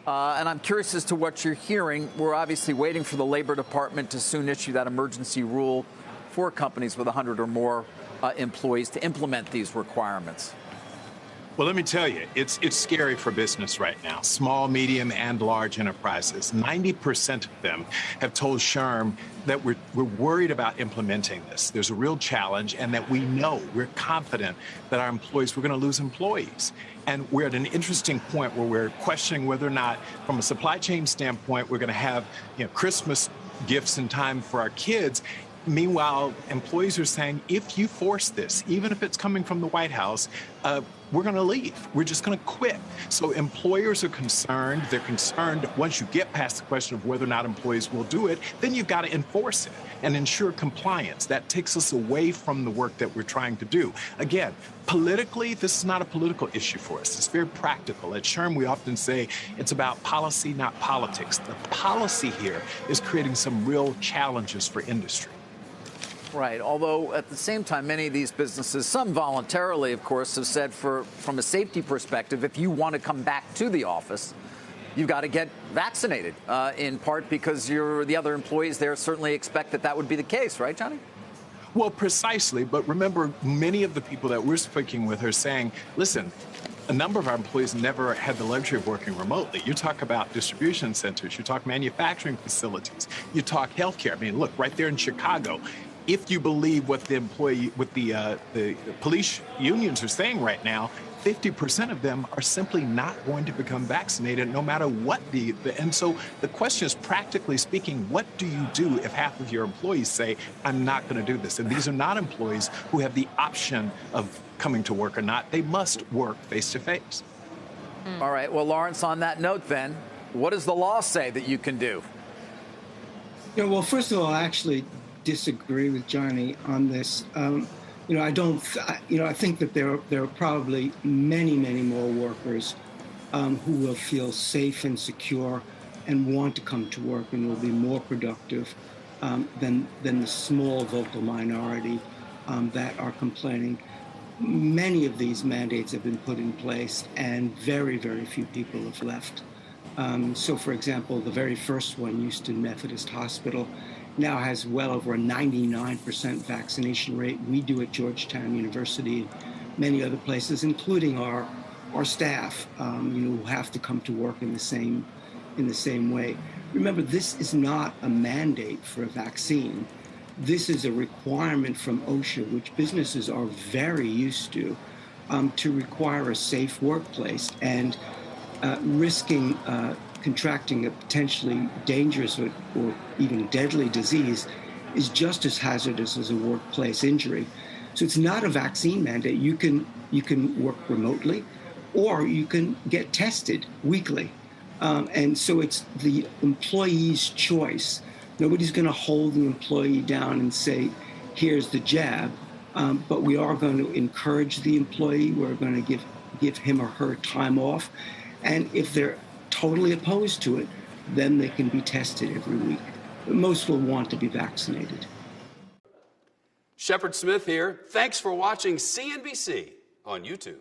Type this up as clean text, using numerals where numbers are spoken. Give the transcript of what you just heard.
And I'm curious as to what you're hearing. We're obviously waiting for the Labor Department to soon issue that emergency rule for companies with 100 or more employees to implement these requirements. Well, let me tell you, it's scary for business right now, small, medium, and large enterprises. 90% of them have told SHRM that we're worried about implementing this. There's a real challenge, and that we're confident that our employees, we're going to lose employees. And we're at an interesting point where we're questioning whether or not, from a supply chain standpoint, we're going to have Christmas gifts in time for our kids. Meanwhile, employees are saying, if you force this, even if it's coming from the White House, we're going to leave. We're just going to quit. So employers are concerned. They're concerned once you get past the question of whether or not employees will do it, then you've got to enforce it and ensure compliance. That takes us away from the work that we're trying to do. Again, politically, this is not a political issue for us. It's very practical. At SHRM, we often say it's about policy, not politics. The policy here is creating some real challenges for industry. Right. Although at the same time, many of these businesses, some voluntarily, of course, have said from a safety perspective, if you want to come back to the office, you've got to get vaccinated, in part because the other employees there certainly expect that would be the case. Right, Johnny? Well, precisely. But remember, many of the people that we're speaking with are saying, listen, a number of our employees never had the luxury of working remotely. You talk about distribution centers, you talk manufacturing facilities, you talk healthcare. I mean, look, right there in Chicago, if you believe what the police unions are saying right now, 50% of them are simply not going to become vaccinated, no matter what and so the question is, practically speaking, what do you do if half of your employees say, I'm not going to do this? And these are not employees who have the option of coming to work or not. They must work face to face. All right. Well, Lawrence, on that note, then, what does the law say that you can do? Well, first of all, I actually disagree with Johnny on this. I think that there are probably many more workers who will feel safe and secure and want to come to work and will be more productive than the small vocal minority that are complaining. Many of these mandates have been put in place, and very few people have left. So, for example, the very first one, Houston Methodist Hospital, now has well over a 99% vaccination rate. We do at Georgetown University and many other places, including our staff, who have to come to work in the same way. Remember, this is not a mandate for a vaccine. This is a requirement from OSHA, which businesses are very used to require a safe workplace, and risking contracting a potentially dangerous or even deadly disease is just as hazardous as a workplace injury. So it's not a vaccine mandate. You can work remotely, or you can get tested weekly. And so it's the employee's choice. Nobody's going to hold the employee down and say, here's the jab. But we are going to encourage the employee. We're going to give him or her time off. And if they're totally opposed to it, then they can be tested every week. But most will want to be vaccinated. Shepard Smith here. Thanks for watching CNBC on YouTube.